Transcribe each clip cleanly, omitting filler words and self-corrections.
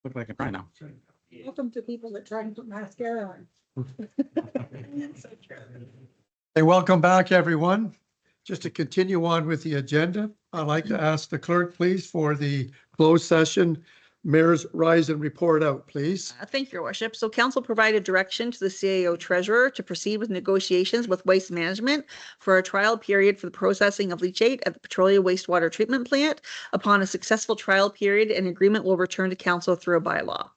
Look like a cry now. Welcome to people that try and put mascara on. Hey, welcome back, everyone. Just to continue on with the agenda, I'd like to ask the clerk, please, for the closed session. Mayor's rise and report out, please. Thank you, Your Worship. So council provided direction to the CAO treasurer to proceed with negotiations with Waste Management for a trial period for the processing of leachate at the Petrolia wastewater treatment plant. Upon a successful trial period, an agreement will return to council through a bylaw.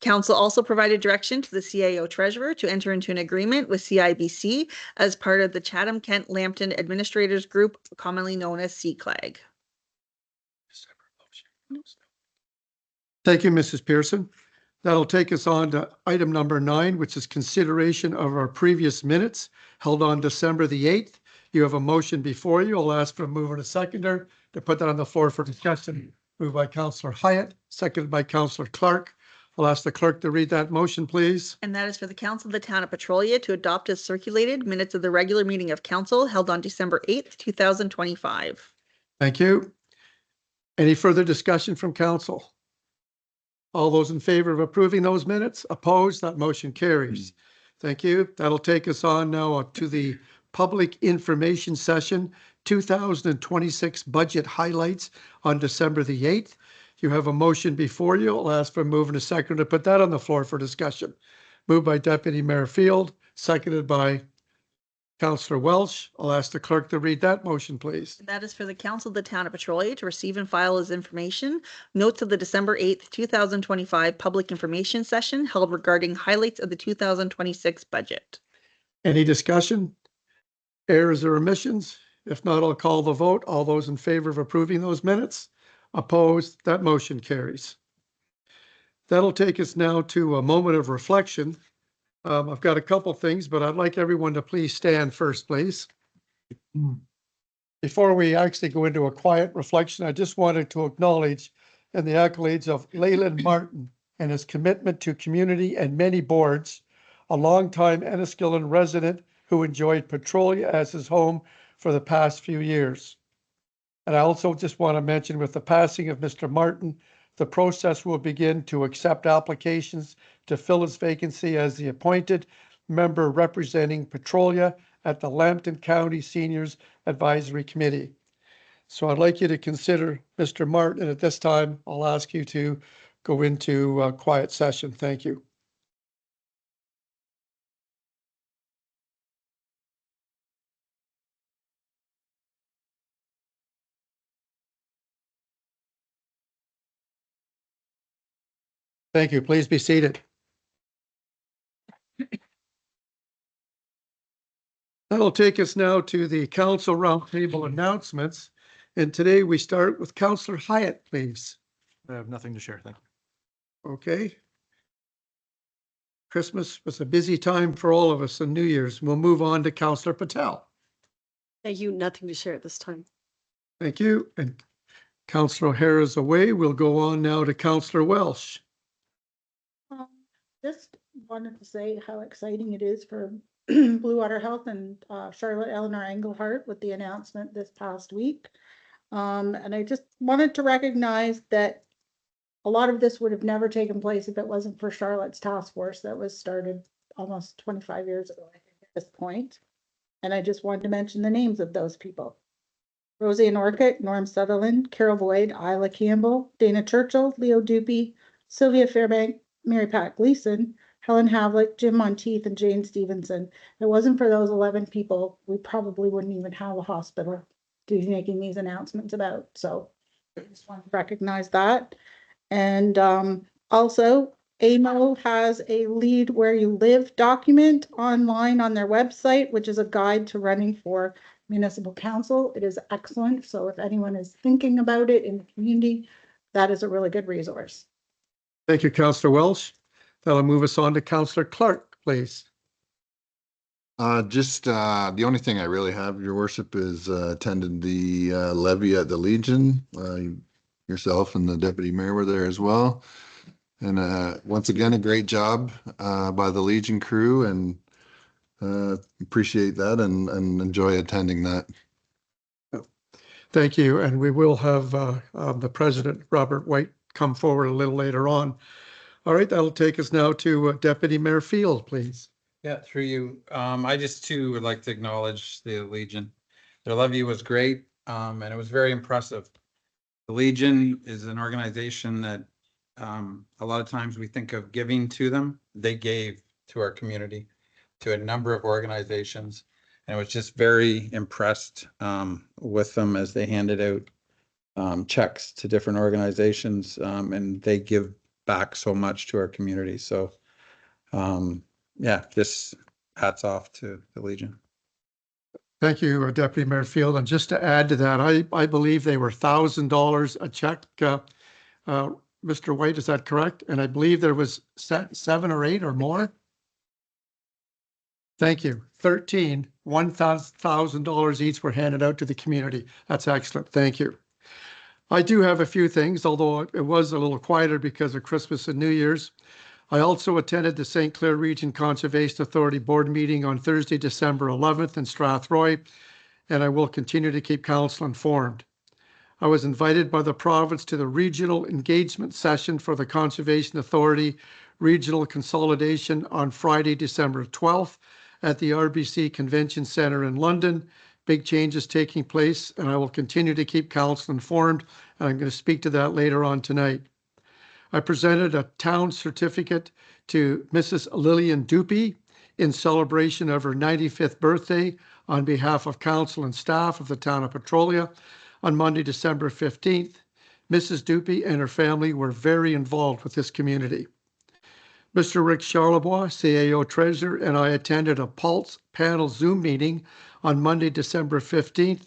Council also provided direction to the CAO treasurer to enter into an agreement with CIBC as part of the Chatham-Kent-Lambton Administrators Group, commonly known as CCLAG. Thank you, Mrs. Pearson. That'll take us on to item number 9, which is consideration of our previous minutes held on December the 8th. You have a motion before you. I'll ask for a mover and a seconder to put that on the floor for discussion. Moved by Councillor Hyatt, seconded by Councillor Clark. I'll ask the clerk to read that motion, please. And that is for the council of the town of Petrolia to adopt as circulated minutes of the regular meeting of council held on December 8th, 2025. Thank you. Any further discussion from council? All those in favor of approving those minutes? Opposed? That motion carries. Thank you. That'll take us on now to the public information session, 2026 budget highlights on December the 8th. You have a motion before you. I'll ask for a move and a second to put that on the floor for discussion. Moved by Deputy Mayor Field, seconded by Councillor Welsh. I'll ask the clerk to read that motion, please. That is for the council of the town of Petrolia to receive and file as information notes of the December 8th, 2025 public information session held regarding highlights of the 2026 budget. Any discussion? Errors or omissions? If not, I'll call the vote. All those in favor of approving those minutes? Opposed? That motion carries. That'll take us now to a moment of reflection. I've got a couple things, but I'd like everyone to please stand first, please. Before we actually go into a quiet reflection, I just wanted to acknowledge and the accolades of Leyland Martin and his commitment to community and many boards, a longtime Enniskillen resident who enjoyed Petrolia as his home for the past few years. And I also just want to mention, with the passing of Mr. Martin, the process will begin to accept applications to fill his vacancy as the appointed member representing Petrolia at the Lambton County Seniors Advisory Committee. So I'd like you to consider Mr. Martin, and at this time, I'll ask you to go into a quiet session. Thank you. Thank you. Please be seated. That'll take us now to the council roundtable announcements. And today we start with Councillor Hyatt, please. I have nothing to share. Thank you. Okay. Christmas was a busy time for all of us, and New Year's. We'll move on to Councillor Patel. Thank you. Nothing to share at this time. Thank you. And Councillor O'Hara is away. We'll go on now to Councillor Welsh. Just wanted to say how exciting it is for Blue Water Health and Charlotte Eleanor Engelhardt with the announcement this past week. And I just wanted to recognize that a lot of this would have never taken place if it wasn't for Charlotte's task force that was started almost 25 years ago, I think, at this point. And I just wanted to mention the names of those people. Roseanne Orcutt, Norm Sutherland, Carol Boyd, Isla Campbell, Dana Churchill, Leo Dupy, Sylvia Fairbank, Mary Pat Gleason, Helen Havlick, Jim Monteith, and Jane Stevenson. If it wasn't for those 11 people, we probably wouldn't even have a hospital to be making these announcements about. So I just want to recognize that. And also, AMO has a Lead Where You Live document online on their website, which is a guide to running for municipal council. It is excellent. So if anyone is thinking about it in the community, that is a really good resource. Thank you, Councillor Welsh. That'll move us on to Councillor Clark, please. The only thing I really have, Your Worship, is attended the levy at the Legion. Yourself and the Deputy Mayor were there as well. And once again, a great job by the Legion crew, and appreciate that and enjoy attending that. Thank you. And we will have the President, Robert White, come forward a little later on. All right, that'll take us now to Deputy Mayor Field, please. Yeah, through you. I just too would like to acknowledge the Legion. Their levy was great, and it was very impressive. The Legion is an organization that a lot of times we think of giving to them. They gave to our community, to a number of organizations, and I was just very impressed with them as they handed out checks to different organizations, and they give back so much to our community. So yeah, just hats off to the Legion. Thank you, Deputy Mayor Field. And just to add to that, I believe they were $1,000 a check. Mr. White, is that correct? And I believe there was 7 or 8 or more. Thank you. 13, $1,000 each were handed out to the community. That's excellent. Thank you. I do have a few things, although it was a little quieter because of Christmas and New Year's. I also attended the St. Clair Region Conservation Authority Board meeting on Thursday, December 11th in Strathroy, and I will continue to keep council informed. I was invited by the province to the regional engagement session for the Conservation Authority Regional Consolidation on Friday, December 12th at the RBC Convention Centre in London. Big changes taking place, and I will continue to keep council informed, and I'm going to speak to that later on tonight. I presented a town certificate to Mrs. Lillian Dupy in celebration of her 95th birthday on behalf of council and staff of the town of Petrolia on Monday, December 15th. Mrs. Dupy and her family were very involved with this community. Mr. Rick Charlebois, CAO Treasurer, and I attended a Pulse panel Zoom meeting on Monday, December 15th.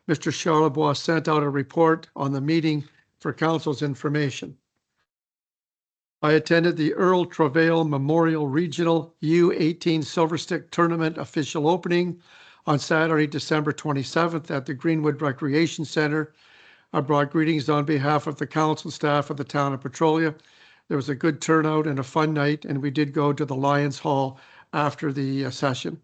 Mr. Charlebois sent out a report on the meeting for council's information. I attended the Earl Travail Memorial Regional U18 Silver Stick Tournament official opening on Saturday, December 27th at the Greenwood Recreation Center. I brought greetings on behalf of the council staff of the town of Petrolia. There was a good turnout and a fun night, and we did go to the Lions Hall after the session.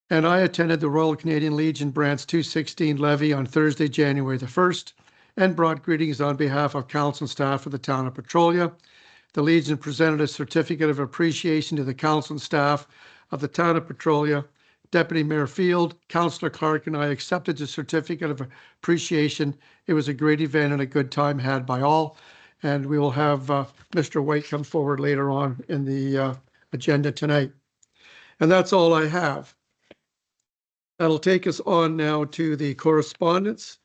And I attended the Royal Canadian Legion Brants 216 levy on Thursday, January the 1st, and brought greetings on behalf of council and staff of the town of Petrolia. The Legion presented a certificate of appreciation to the council and staff of the town of Petrolia. Deputy Mayor Field, Councillor Clark, and I accepted the certificate of appreciation. It was a great event and a good time had by all. And we will have Mr. White come forward later on in the agenda tonight. And that's all I have. That'll take us on now to the correspondence.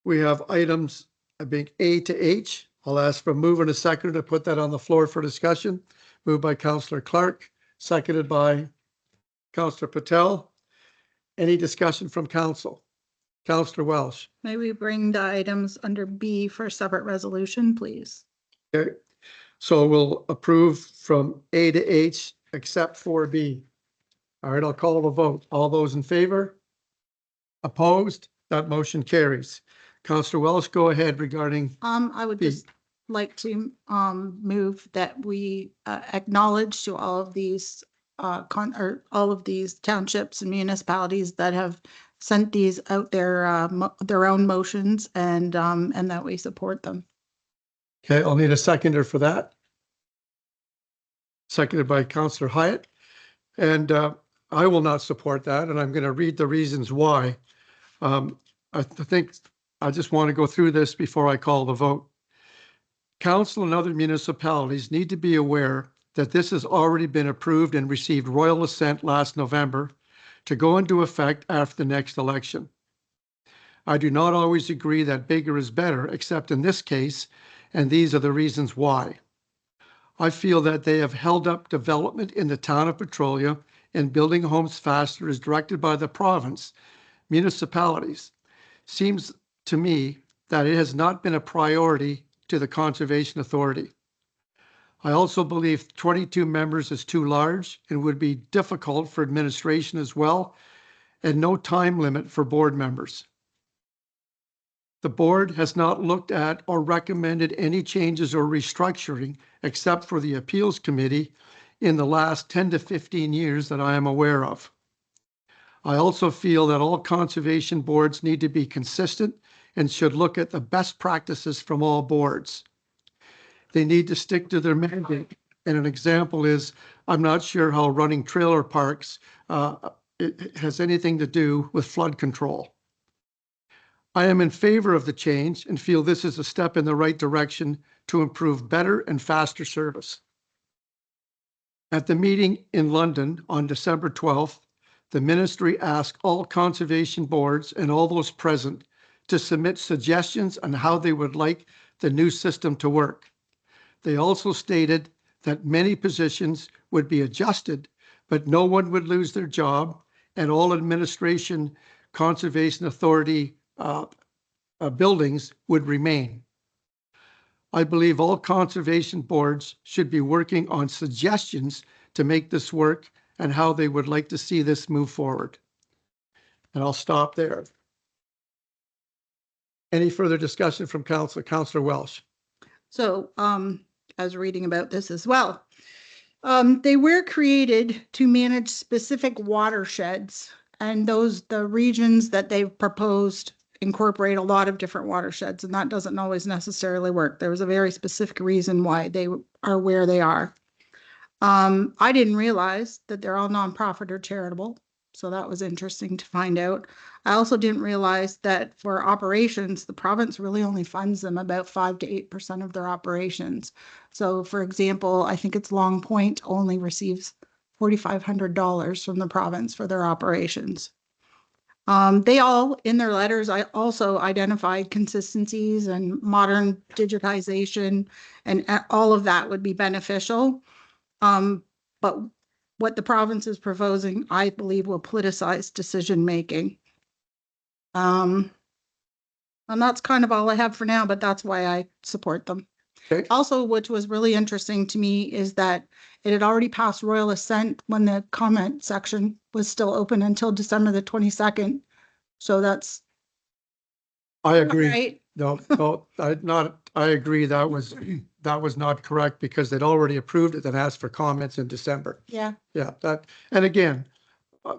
We have items being A to H. I'll ask for a move and a second to put that on the floor for discussion. Moved by Councillor Clark, seconded by Councillor Patel. Any discussion from council? Councillor Welsh. May we bring the items under B for separate resolution, please? Okay, so we'll approve from A to H except for B. All right, I'll call the vote. All those in favor? Opposed? That motion carries. Councillor Welsh, go ahead regarding. I would B. just like to move that we acknowledge to all of these all of these townships and municipalities that have sent these out their own motions, and that we support them. Okay, I'll need a seconder for that. Seconded by Councillor Hyatt. And I will not support that, and I'm going to read the reasons why. I think I just want to go through this before I call the vote. Council and other municipalities need to be aware that this has already been approved and received royal assent last November to go into effect after the next election. I do not always agree that bigger is better, except in this case, and these are the reasons why. I feel that they have held up development in the town of Petrolia, and building homes faster is directed by the province. Municipalities. Seems to me that it has not been a priority to the Conservation Authority. I also believe 22 members is too large and would be difficult for administration as well, and no time limit for board members. The board has not looked at or recommended any changes or restructuring except for the appeals committee in the last 10 to 15 years that I am aware of. I also feel that all conservation boards need to be consistent and should look at the best practices from all boards. They need to stick to their mandate. And an example is, I'm not sure how running trailer parks it has anything to do with flood control. I am in favor of the change and feel this is a step in the right direction to improve better and faster service. At the meeting in London on December 12th, the ministry asked all conservation boards and all those present to submit suggestions on how they would like the new system to work. They also stated that many positions would be adjusted, but no one would lose their job, and all administration conservation authority buildings would remain. I believe all conservation boards should be working on suggestions to make this work and how they would like to see this move forward. And I'll stop there. Any further discussion from Councillor Welsh? So, I was reading about this as well. They were created to manage specific watersheds, and the regions that they've proposed incorporate a lot of different watersheds, and that doesn't always necessarily work. There was a very specific reason why they are where they are. I didn't realize that they're all nonprofit or charitable, so that was interesting to find out. I also didn't realize that for operations, the province really only funds them about 5 to 8% of their operations. So, for example, I think it's Long Point only receives $4,500 from the province for their operations. They all, in their letters, I also identified consistencies and modern digitization, and all of that would be beneficial. But what the province is proposing, I believe, will politicize decision-making. And that's kind of all I have for now, but that's why I support them. Okay. Also, which was really interesting to me, is that it had already passed royal assent when the comment section was still open until December the 22nd. So that's I agree. right. No, I agree. That was not correct because they'd already approved it and asked for comments in December. Yeah. Yeah, and again,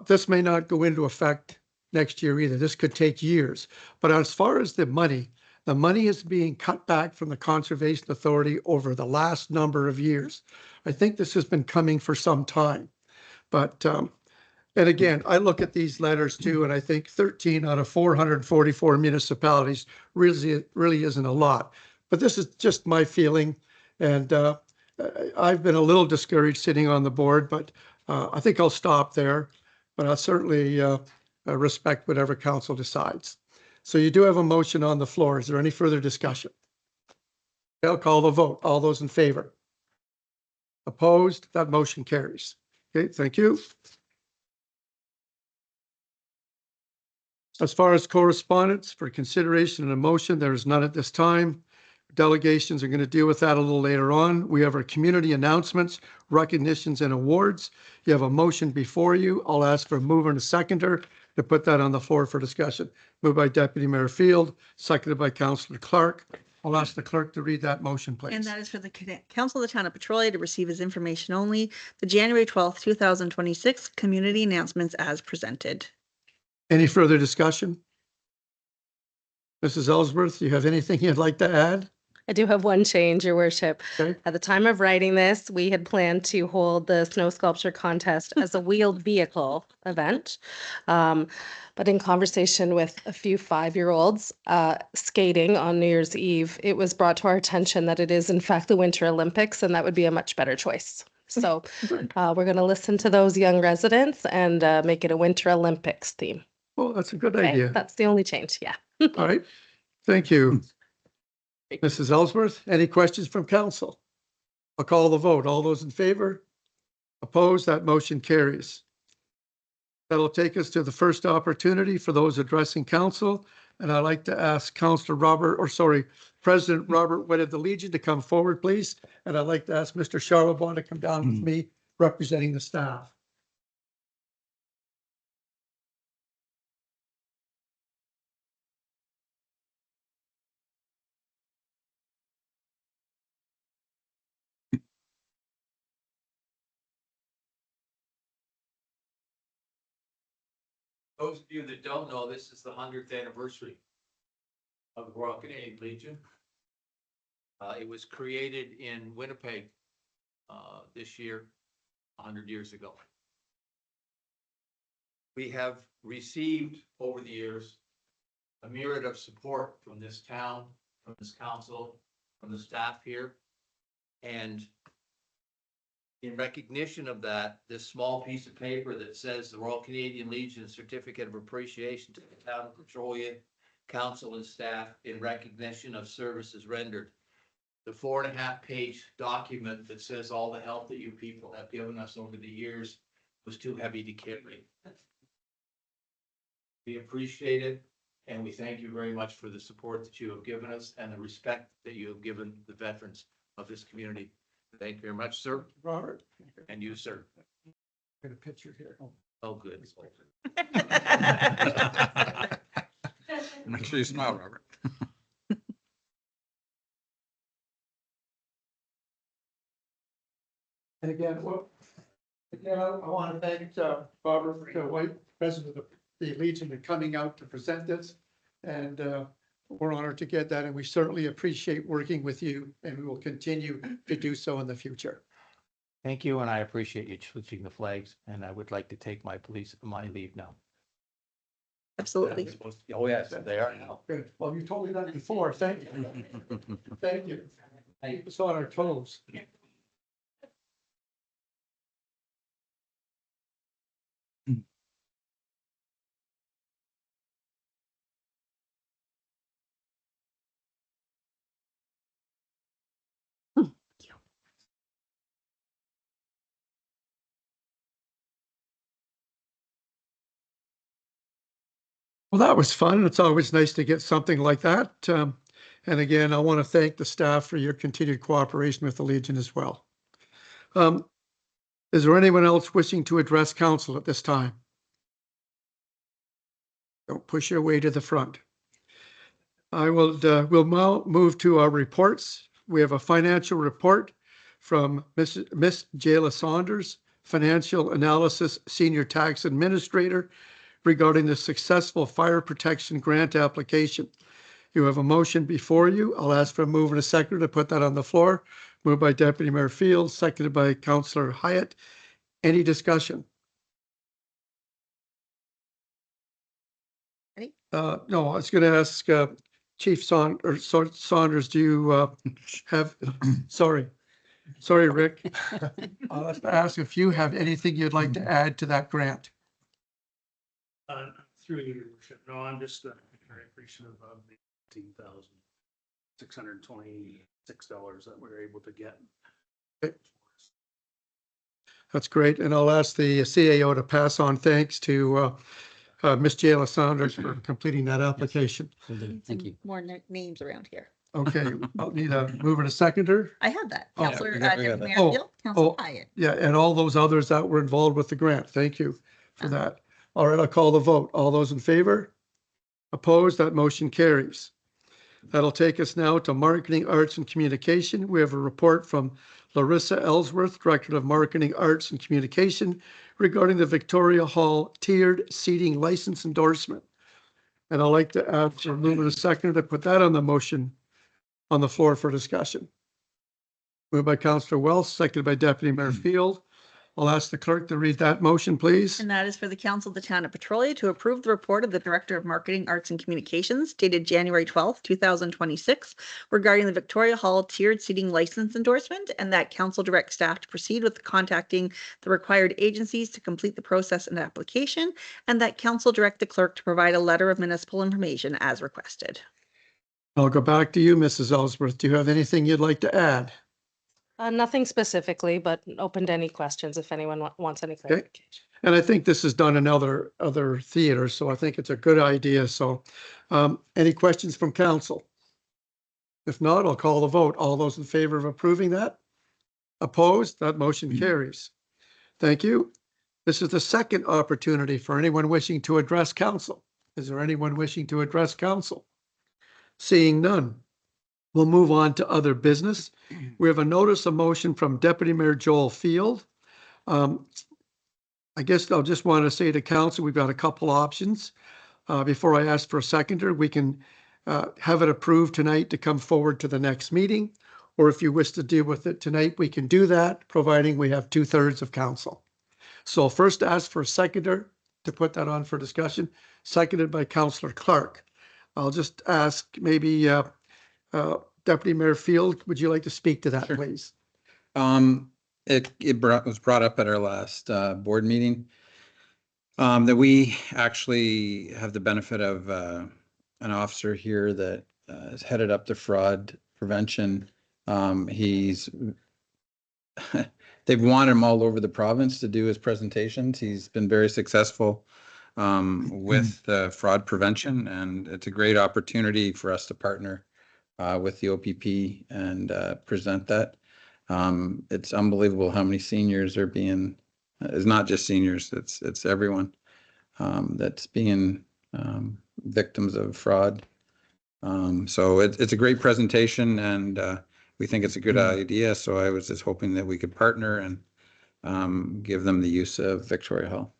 this may not go into effect next year either. This could take years. But as far as the money is being cut back from the Conservation Authority over the last number of years. I think this has been coming for some time. But, and again, I look at these letters too, and I think 13 out of 444 municipalities really isn't a lot. But this is just my feeling. And I've been a little discouraged sitting on the board, but I think I'll stop there. But I'll certainly respect whatever council decides. So you do have a motion on the floor. Is there any further discussion? I'll call the vote. All those in favor? Opposed? That motion carries. Okay, thank you. As far as correspondence for consideration and a motion, there is none at this time. Delegations are going to deal with that a little later on. We have our community announcements, recognitions, and awards. You have a motion before you. I'll ask for a mover and a seconder to put that on the floor for discussion. Moved by Deputy Mayor Field, seconded by Councillor Clark. I'll ask the clerk to read that motion, please. And that is for the Council of the Town of Petrolia to receive as information only the January 12th, 2026 community announcements as presented. Any further discussion? Mrs. Ellsworth, do you have anything you'd like to add? I do have one change, Your Worship. Okay. At the time of writing this, we had planned to hold the snow sculpture contest as a wheeled vehicle event. But in conversation with a few 5-year-olds skating on New Year's Eve, it was brought to our attention that it is in fact the Winter Olympics, and that would be a much better choice. So we're going to listen to those young residents and make it a Winter Olympics theme. Well, that's a good Okay? idea. That's the only change, yeah. All right. Thank you. Mrs. Ellsworth, any questions from council? I'll call the vote. All those in favor? Opposed? That motion carries. That'll take us to the first opportunity for those addressing council. And I'd like to ask President Robert Witt of the Legion to come forward, please. And I'd like to ask Mr. Charlebois to come down with me representing the staff. Those of you that don't know, this is the 100th anniversary of the Royal Canadian Legion. It was created in Winnipeg this year, 100 years ago. We have received over the years a myriad of support from this town, from this council, from the staff here. And in recognition of that, this small piece of paper that says the Royal Canadian Legion Certificate of Appreciation to the town of Petrolia, council and staff in recognition of services rendered. The 4.5-page document that says all the help that you people have given us over the years was too heavy to carry. We appreciate it, and we thank you very much for the support that you have given us and the respect that you have given the veterans of this community. Thank you very much, sir, Robert, and you, sir. got a picture here. Oh, good. Make sure you smile, Robert. And again, I want to thank Barbara, the White, President of the Legion, for coming out to present this. And we're honored to get that, and we certainly appreciate working with you, and we will continue to do so in the future. Thank you, and I appreciate you switching the flags, and I would like to take my leave now. Absolutely. Oh, yes, they are now. Good. Well, you told me that before. Thank you. Thank you. Keep us on our toes. Well, that was fun. It's always nice to get something like that. And again, I want to thank the staff for your continued cooperation with the Legion as well. Is there anyone else wishing to address council at this time? Don't push your way to the front. We'll now move to our reports. We have a financial report from Miss Jayla Saunders, Financial Analysis Senior Tax Administrator, regarding the successful fire protection grant application. You have a motion before you. I'll ask for a move and a second to put that on the floor. Moved by Deputy Mayor Fields, seconded by Councillor Hyatt. Any discussion? Any? No, I was going to ask Chief Saunders, do you have, sorry, Rick. I'll have to ask if you have anything you'd like to add to that grant. Through your worship. No, I'm just very appreciative of the $18,626 that we were able to get. That's great. And I'll ask the CAO to pass on thanks to Miss Jayla Saunders for completing that application. Thank you. More names around here. Okay, I'll need a mover and a seconder. I had that. Oh, Councillor we got Deputy that. Mayor Oh, Field, Councillor oh. Hyatt. Yeah, and all those others that were involved with the grant. Thank you for that. All right, I'll call the vote. All those in favor? Opposed? That motion carries. That'll take us now to Marketing, Arts and Communication. We have a report from Larissa Ellsworth, Director of Marketing, Arts and Communication, regarding the Victoria Hall tiered seating license endorsement. And I'd like to ask for a moment, a second, to put that on the motion on the floor for discussion. Moved by Councillor Wells, seconded by Deputy Mayor Field. I'll ask the clerk to read that motion, please. And that is for the Council of the Town of Petrolia to approve the report of the Director of Marketing, Arts and Communications dated January 12th, 2026 regarding the Victoria Hall tiered seating license endorsement, and that council direct staff to proceed with contacting the required agencies to complete the process and application, and that council direct the clerk to provide a letter of municipal information as requested. I'll go back to you, Mrs. Ellsworth. Do you have anything you'd like to add? Nothing specifically, but open to any questions if anyone wants any clarification. And I think this is done in other theaters, so I think it's a good idea. So any questions from council? If not, I'll call the vote. All those in favor of approving that? Opposed? That motion carries. Thank you. This is the second opportunity for anyone wishing to address council. Is there anyone wishing to address council? Seeing none. We'll move on to other business. We have a notice of motion from Deputy Mayor Joel Field. I guess I'll just want to say to council, we've got a couple options. Before I ask for a seconder, we can have it approved tonight to come forward to the next meeting. Or if you wish to deal with it tonight, we can do that, providing we have 2/3 of council. So I'll first ask for a seconder to put that on for discussion, seconded by Councillor Clark. I'll just ask maybe Deputy Mayor Field, would you like to speak to that, Sure. please? Was brought up at our last board meeting. That we actually have the benefit of an officer here that is headed up the fraud prevention. He's they've wanted him all over the province to do his presentations. He's been very successful with the fraud prevention, and it's a great opportunity for us to partner with the OPP and present that. It's unbelievable how many seniors are being, it's not just seniors, it's everyone that's being victims of fraud. So it's a great presentation, and we think it's a good idea. So I was just hoping that we could partner and give them the use of Victoria Hall.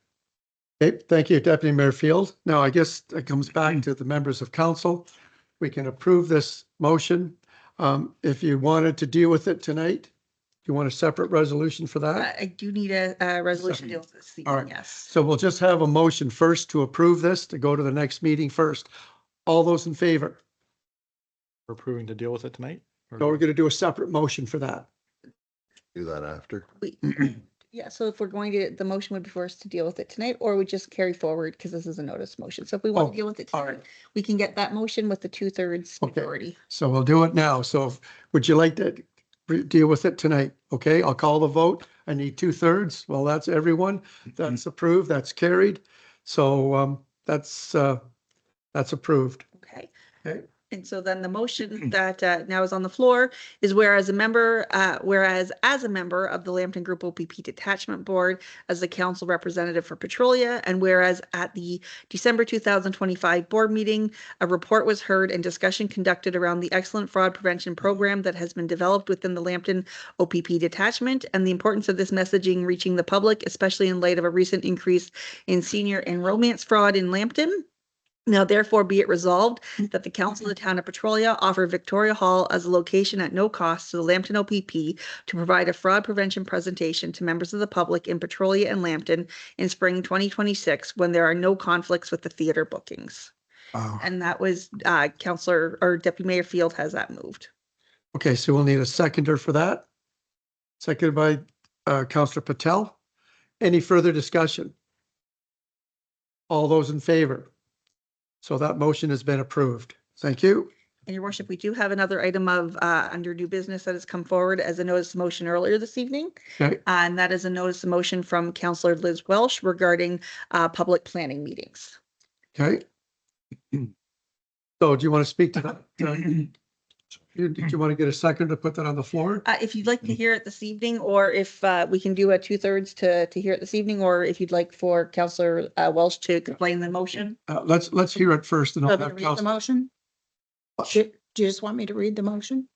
Okay, thank you, Deputy Mayor Field. Now, I guess it comes back to the members of council. We can approve this motion. If you wanted to deal with it tonight, do you want a separate resolution for that? I do need a resolution to deal with this All evening, right. yes. So we'll just have a motion first to approve this, to go to the next meeting first. All those in favor? We're approving to deal with it tonight? Or- No, we're going to do a separate motion for that. Do that after. Yeah, so if we're going to, the motion would be for us to deal with it tonight, or we just carry forward because this is a notice motion. So if we want Oh, to deal with it all tonight, right. we can get that motion with the 2/3 Okay. majority. So we'll do it now. So would you like to deal with it tonight? Okay, I'll call the vote. I need 2/3. Well, that's everyone. That's approved. That's carried. So that's approved. Okay. Okay. And so then the motion that now is on the floor is whereas as a member of the Lambton Group OPP Detachment Board, as the council representative for Petrolia, and whereas at the December 2025 board meeting, a report was heard and discussion conducted around the excellent fraud prevention program that has been developed within the Lambton OPP Detachment, and the importance of this messaging reaching the public, especially in light of a recent increase in senior and romance fraud in Lambton. Now therefore be it resolved that the council of the town of Petrolia offer Victoria Hall as a location at no cost to the Lambton OPP to provide a fraud prevention presentation to members of the public in Petrolia and Lambton in spring 2026 when there are no conflicts with the theater bookings. Wow. And that was Councillor or Deputy Mayor Field has that moved. Okay, so we'll need a seconder for that. Seconded by Councillor Patel. Any further discussion? All those in favor? So that motion has been approved. Thank you. And your worship, we do have another item of under new business that has come forward as a notice of motion earlier this evening. Okay. And that is a notice of motion from Councillor Liz Welsh regarding public planning meetings. Okay. So do you want to speak to that? Did you want to get a second to put that on the floor? If you'd like to hear it this evening, or if we can do a 2/3 to hear it this evening, or if you'd like for Councillor Welsh to explain the motion. Let's hear it first and I'll Want me to have read the Councillor. motion? Do you just want me to read the motion?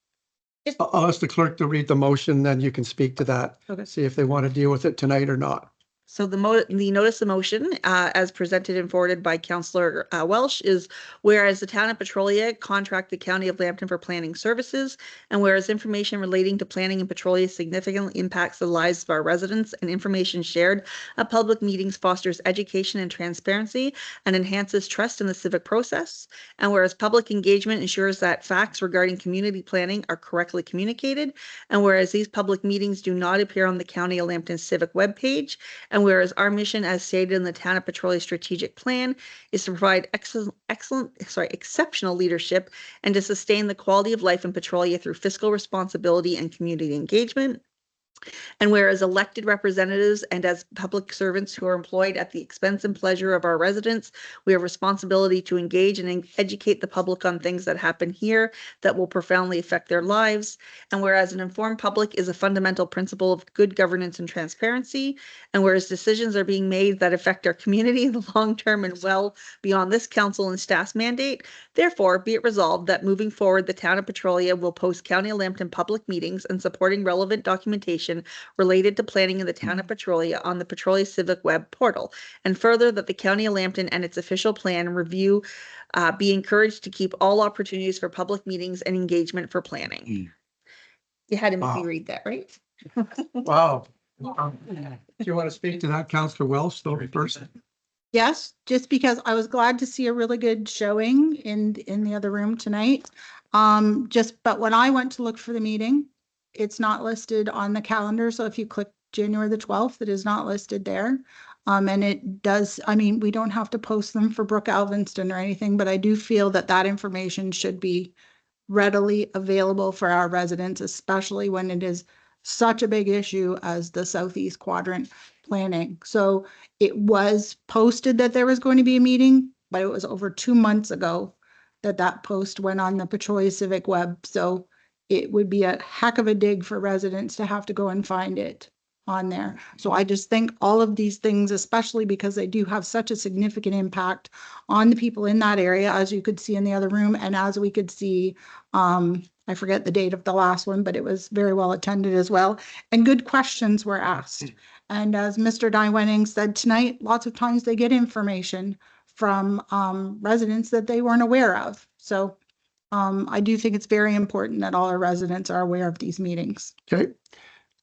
I'll ask the clerk to read the motion, then you can speak to that. Okay. See if they want to deal with it tonight or not. So the notice of motion, as presented and forwarded by Councillor Welsh, is whereas the town of Petrolia contract the county of Lambton for planning services, and whereas information relating to planning in Petrolia significantly impacts the lives of our residents, and information shared at public meetings fosters education and transparency and enhances trust in the civic process, and whereas public engagement ensures that facts regarding community planning are correctly communicated, and whereas these public meetings do not appear on the County of Lambton civic webpage, and whereas our mission, as stated in the Town of Petrolia strategic plan, is to provide exceptional leadership and to sustain the quality of life in Petrolia through fiscal responsibility and community engagement. And whereas elected representatives and as public servants who are employed at the expense and pleasure of our residents, we have responsibility to engage and educate the public on things that happen here that will profoundly affect their lives. And whereas an informed public is a fundamental principle of good governance and transparency, and whereas decisions are being made that affect our community in the long term and well beyond this council and staff's mandate, therefore be it resolved that moving forward, the town of Petrolia will post County of Lambton public meetings and supporting relevant documentation information related to planning in the town of Petrolia on the Petrolia Civic Web portal. And further, that the County of Lambton and its official plan review be encouraged to keep all opportunities for public meetings and engagement for planning. You had to make me Wow. read that, right? Wow. Do you want to speak to that, Councillor Wells, though, first? Yes, just because I was glad to see a really good showing in the other room tonight. But when I went to look for the meeting, it's not listed on the calendar. So if you click January the 12th, it is not listed there. And it does, I mean, we don't have to post them for Brooke Alvinston or anything, but I do feel that that information should be readily available for our residents, especially when it is such a big issue as the Southeast Quadrant planning. So it was posted that there was going to be a meeting, but it was over 2 months ago that that post went on the Petrolia Civic Web. So it would be a heck of a dig for residents to have to go and find it on there. So I just think all of these things, especially because they do have such a significant impact on the people in that area, as you could see in the other room, and as we could see, I forget the date of the last one, but it was very well attended as well. And good questions were asked. And as Mr. Dyewenning said tonight, lots of times they get information from residents that they weren't aware of. So I do think it's very important that all our residents are aware of these meetings. Okay.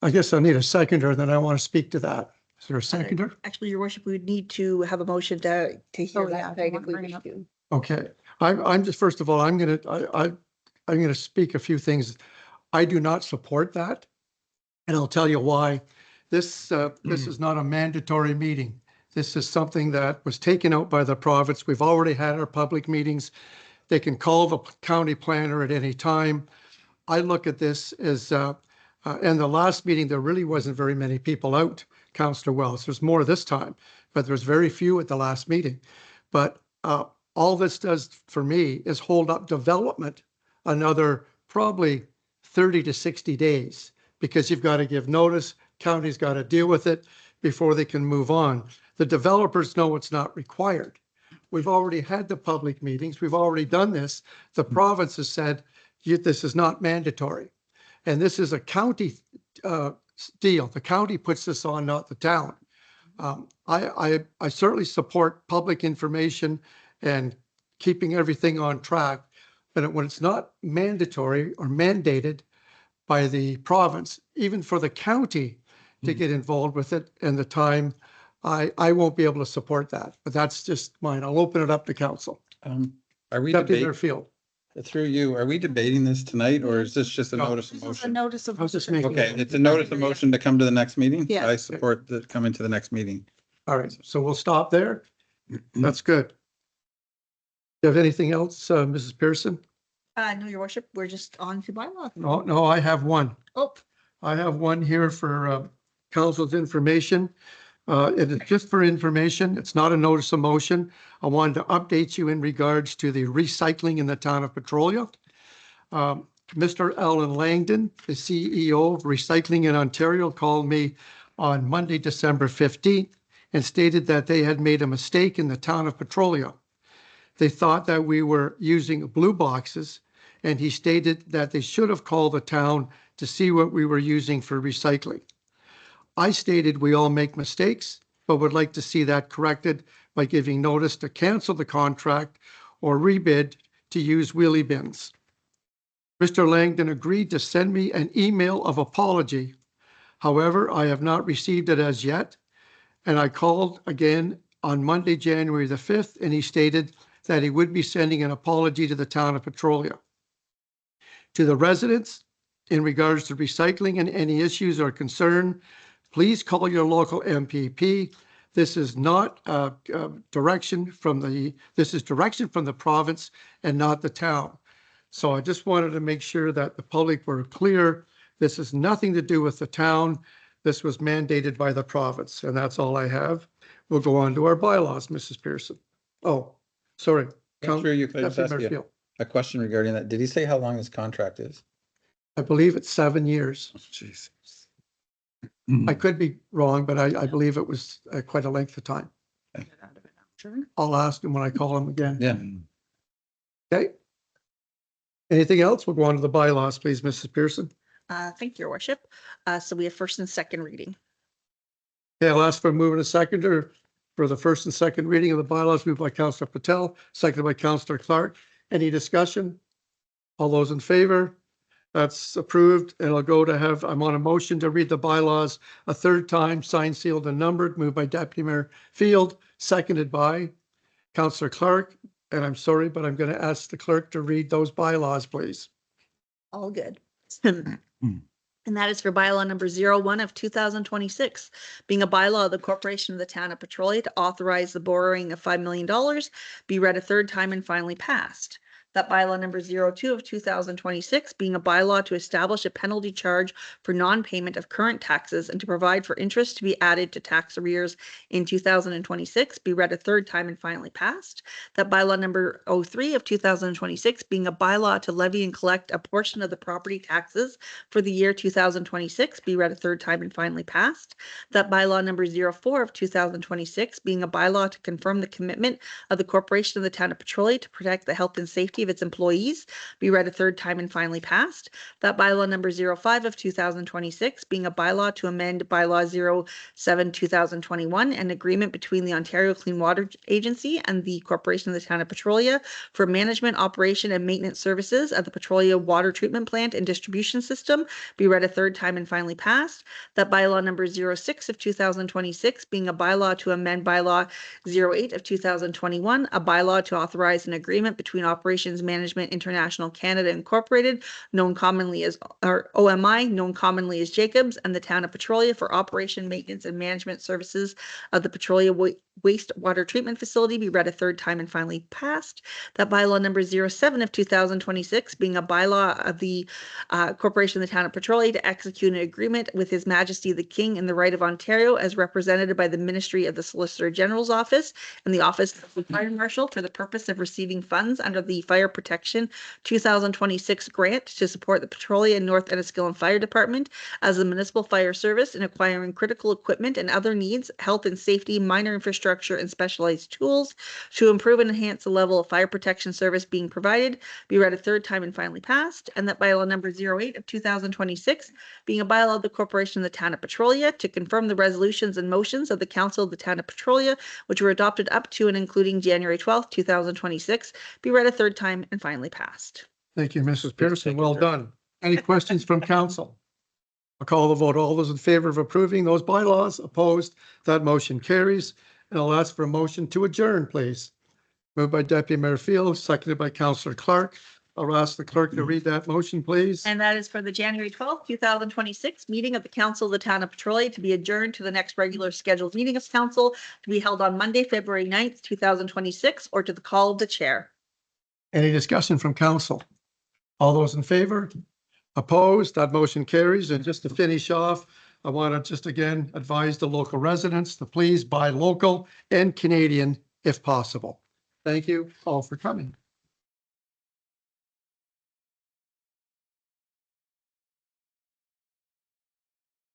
I guess I need a seconder, then I want to speak to that. Is there a seconder? Actually, your worship, we would need to have a motion to hear Oh, yeah, that. if you tonight want if to we bring it wish up. to. Okay, I'm just, first of all, I'm gonna speak a few things. I do not support that. And I'll tell you why. This is not a mandatory meeting. This is something that was taken out by the province. We've already had our public meetings. They can call the county planner at any time. I look at this as, in the last meeting, there really wasn't very many people out, Councillor Wells. There's more this time, but there's very few at the last meeting. But all this does for me is hold up development another probably 30 to 60 days, because you've got to give notice, county's got to deal with it before they can move on. The developers know it's not required. We've already had the public meetings. We've already done this. The province has said, this is not mandatory. And this is a county deal. The county puts this on, not the town. I certainly support public information and keeping everything on track. But when it's not mandatory or mandated by the province, even for the county to get involved with it and the time, I won't be able to support that. But that's just mine. I'll open it up to council. Are we Deputy Mayor debating, Field. through you, are we debating this tonight or is this just a No. notice of This is a motion? notice of. I was just making- Okay, it's a notice of motion to come to the next meeting? Yes. I support the coming to the next meeting. All right, so we'll stop there. That's good. You have anything else, Mrs. Pearson? No, your worship, we're just on to bylaw. No, I have one. Oh, I have one here for council's information. It is just for information. It's not a notice of motion. I wanted to update you in regards to the recycling in the town of Petrolia. Mr. Alan Langdon, the CEO of Recycling in Ontario, called me on Monday, December 15th, and stated that they had made a mistake in the town of Petrolia. They thought that we were using blue boxes, and he stated that they should have called the town to see what we were using for recycling. I stated we all make mistakes, but would like to see that corrected by giving notice to cancel the contract or rebid to use wheelie bins. Mr. Langdon agreed to send me an email of apology. However, I have not received it as yet, and I called again on Monday, January the 5th, and he stated that he would be sending an apology to the town of Petrolia. To the residents, in regards to recycling and any issues or concern, please call your local MPP. This is not direction from the province and not the town. So I just wanted to make sure that the public were clear. This has nothing to do with the town. This was mandated by the province, and that's all I have. We'll go on to our bylaws, Mrs. Pearson. Oh, sorry. Through you, could I just Deputy ask Mayor you Field. a question regarding that? Did he say how long his contract is? I believe it's 7 years. Jeez. I could be wrong, but I believe it was quite a length of time. Sure. I'll ask him when I call him again. Yeah. Okay. Anything else? We'll go on to the bylaws, please, Mrs. Pearson. Thank you, Your Worship. So we have first and second reading. Okay, I'll ask for a move and a seconder for the first and second reading of the bylaws, moved by Councillor Patel, seconded by Councillor Clark. Any discussion? All those in favor? That's approved. And I'll go to have, I'm on a motion to read the bylaws a third time, signed, sealed, and numbered, moved by Deputy Mayor Field, seconded by Councillor Clark. And I'm sorry, but I'm going to ask the clerk to read those bylaws, please. All good. And that is for bylaw number 01 of 2026, being a bylaw of the Corporation of the Town of Petrolia to authorize the borrowing of $5 million, be read a third time and finally passed. That bylaw number 02 of 2026, being a bylaw to establish a penalty charge for non-payment of current taxes and to provide for interest to be added to tax arrears in 2026, be read a third time and finally passed. That bylaw number 03 of 2026, being a bylaw to levy and collect a portion of the property taxes for the year 2026, be read a third time and finally passed. That bylaw number 04 of 2026, being a bylaw to confirm the commitment of the Corporation of the Town of Petrolia to protect the health and safety of its employees, be read a third time and finally passed. That bylaw number 05 of 2026, being a bylaw to amend bylaw 07 2021, an agreement between the Ontario Clean Water Agency and the Corporation of the Town of Petrolia for management, operation, and maintenance services of the Petrolia water treatment plant and distribution system, be read a third time and finally passed. That bylaw number 06 of 2026, being a bylaw to amend bylaw 08 of 2021, a bylaw to authorize an agreement between Operations Management International Canada Incorporated, known commonly as, or OMI, known commonly as Jacobs, and the Town of Petrolia for operation, maintenance, and management services of the Petrolia wastewater treatment facility, be read a third time and finally passed. That bylaw number 07 of 2026, being a bylaw of the Corporation of the Town of Petrolia to execute an agreement with His Majesty the King in the right of Ontario as represented by the Ministry of the Solicitor General's Office and the Office of the Fire Marshal for the purpose of receiving funds under the Fire Protection 2026 grant to support the Petrolia and North Enniskillen Fire Department as a municipal fire service in acquiring critical equipment and other needs, health and safety, minor infrastructure, and specialized tools to improve and enhance the level of fire protection service being provided, be read a third time and finally passed. And that bylaw number 08 of 2026, being a bylaw of the Corporation of the Town of Petrolia to confirm the resolutions and motions of the Council of the Town of Petrolia, which were adopted up to and including January 12th, 2026, be read a third time and finally passed. Thank you, Mrs. Pearson. Well done. Any questions from council? I'll call the vote. All those in favor of approving those bylaws, opposed, that motion carries. And I'll ask for a motion to adjourn, please. Moved by Deputy Mayor Field, seconded by Councillor Clark. I'll ask the clerk to read that motion, please. And that is for the January 12th, 2026 meeting of the Council of the Town of Petrolia to be adjourned to the next regular scheduled meeting of council to be held on Monday, February 9th, 2026, or to the call of the chair. Any discussion from council? All those in favor? Opposed? That motion carries. And just to finish off, I want to just again advise the local residents to please buy local and Canadian if possible. Thank you all for coming.